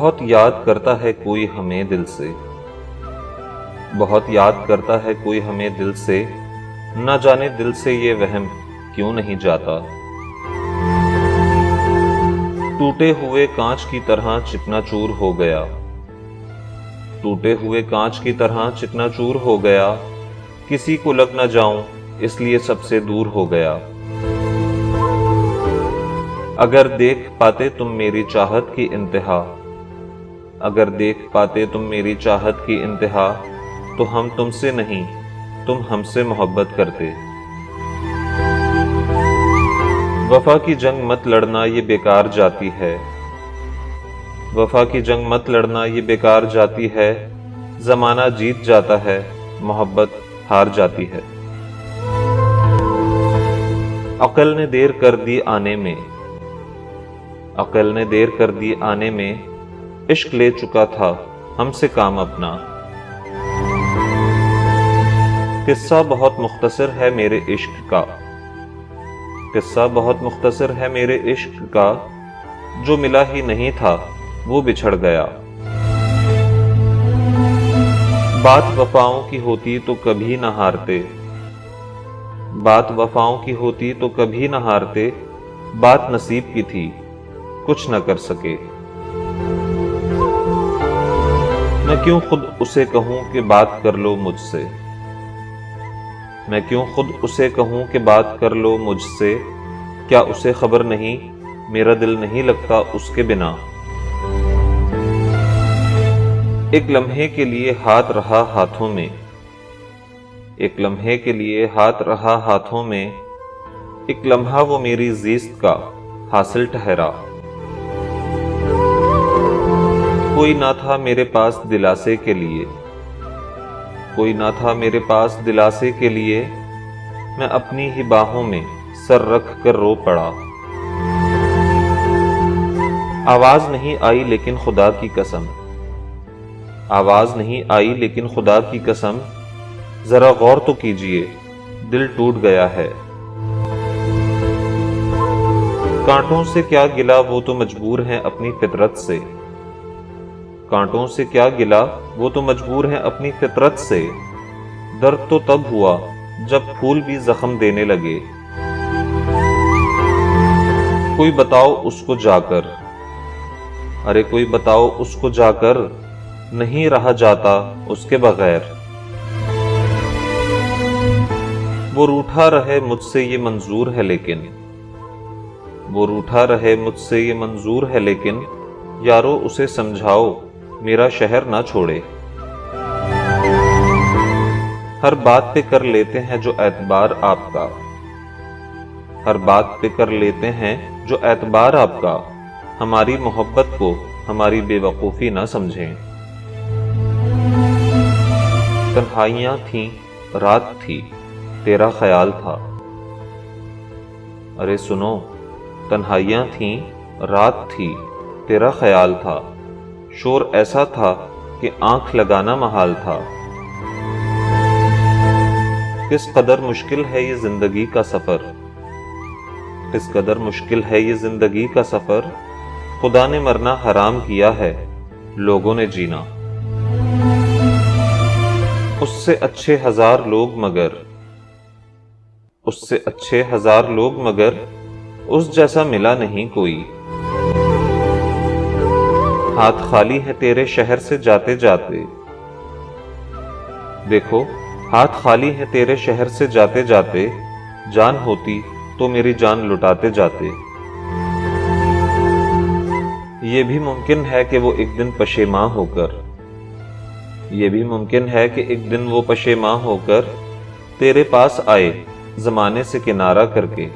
बहुत याद करता है कोई हमें दिल से, बहुत याद करता है कोई हमें दिल से, ना जाने दिल से ये वहम क्यों नहीं जाता। टूटे हुए कांच की तरह चिकनाचूर हो गया, टूटे हुए कांच की तरह चिकनाचूर हो गया, किसी को लग न जाऊं इसलिए सबसे दूर हो गया। अगर देख पाते तुम मेरी चाहत की इंतहा, अगर देख पाते तुम मेरी चाहत की इंतहा, तो हम तुमसे नहीं तुम हमसे मोहब्बत करते। वफा की जंग मत लड़ना ये बेकार जाती है, वफा की जंग मत लड़ना ये बेकार जाती है, जमाना जीत जाता है मोहब्बत हार जाती है। अक्ल ने देर कर दी आने में, अक्ल ने देर कर दी आने में, इश्क ले चुका था हमसे काम अपना। किस्सा बहुत मुख्तसर है मेरे इश्क का, किस्सा बहुत मुख्तसर है मेरे इश्क का, जो मिला ही नहीं था वो बिछड़ गया। बात वफाओं की होती तो कभी न हारते, बात वफाओं की होती तो कभी न हारते, बात नसीब की थी कुछ न कर सके। मैं क्यों खुद उसे कहूं कि बात कर लो मुझसे, मैं क्यों खुद उसे कहूं कि बात कर लो मुझसे, क्या उसे खबर नहीं मेरा दिल नहीं लगता उसके बिना। एक लम्हे के लिए हाथ रहा हाथों में, एक लम्हे के लिए हाथ रहा हाथों में, एक लम्हा वो मेरी ज़ीस्त का हासिल ठहरा। कोई ना था मेरे पास दिलासे के लिए, कोई ना था मेरे पास दिलासे के लिए, मैं अपनी ही बाहों में सर रख कर रो पड़ा। आवाज नहीं आई लेकिन खुदा की कसम, आवाज नहीं आई लेकिन खुदा की कसम, जरा गौर तो कीजिए दिल टूट गया है। कांटों से क्या गिला वो तो मजबूर हैं अपनी फितरत से, कांटों से क्या गिला वो तो मजबूर हैं अपनी फितरत से। दर्द तो तब हुआ जब फूल भी जख्म देने लगे। कोई बताओ उसको जाकर, अरे कोई बताओ उसको जाकर, नहीं रहा जाता उसके बगैर। वो रूठा रहे मुझसे ये मंजूर है लेकिन, वो रूठा रहे मुझसे ये मंजूर है लेकिन, यारो उसे समझाओ मेरा शहर ना छोड़े। हर बात पे कर लेते हैं जो एतबार आपका, हर बात पे कर लेते हैं जो एतबार आपका, हमारी मोहब्बत को हमारी बेवकूफ़ी ना समझें। तन्हाइयाँ थीं रात थी तेरा ख्याल था, अरे सुनो तन्हाइयाँ थीं रात थी तेरा ख्याल था, शोर ऐसा था कि आंख लगाना महाल था। किस कदर मुश्किल है ये जिंदगी का सफर, किस कदर मुश्किल है ये जिंदगी का सफर, खुदा ने मरना हराम किया है लोगों ने जीना। उससे अच्छे हजार लोग मगर, उससे अच्छे हजार लोग मगर, उस जैसा मिला नहीं कोई। हाथ खाली है तेरे शहर से जाते जाते, देखो हाथ खाली है तेरे शहर से जाते जाते, जान होती तो मेरी जान लुटाते जाते। ये भी मुमकिन है कि वो एक दिन पशेमां होकर, ये भी मुमकिन है कि एक दिन वो पशेमां होकर तेरे पास आए जमाने से किनारा करके।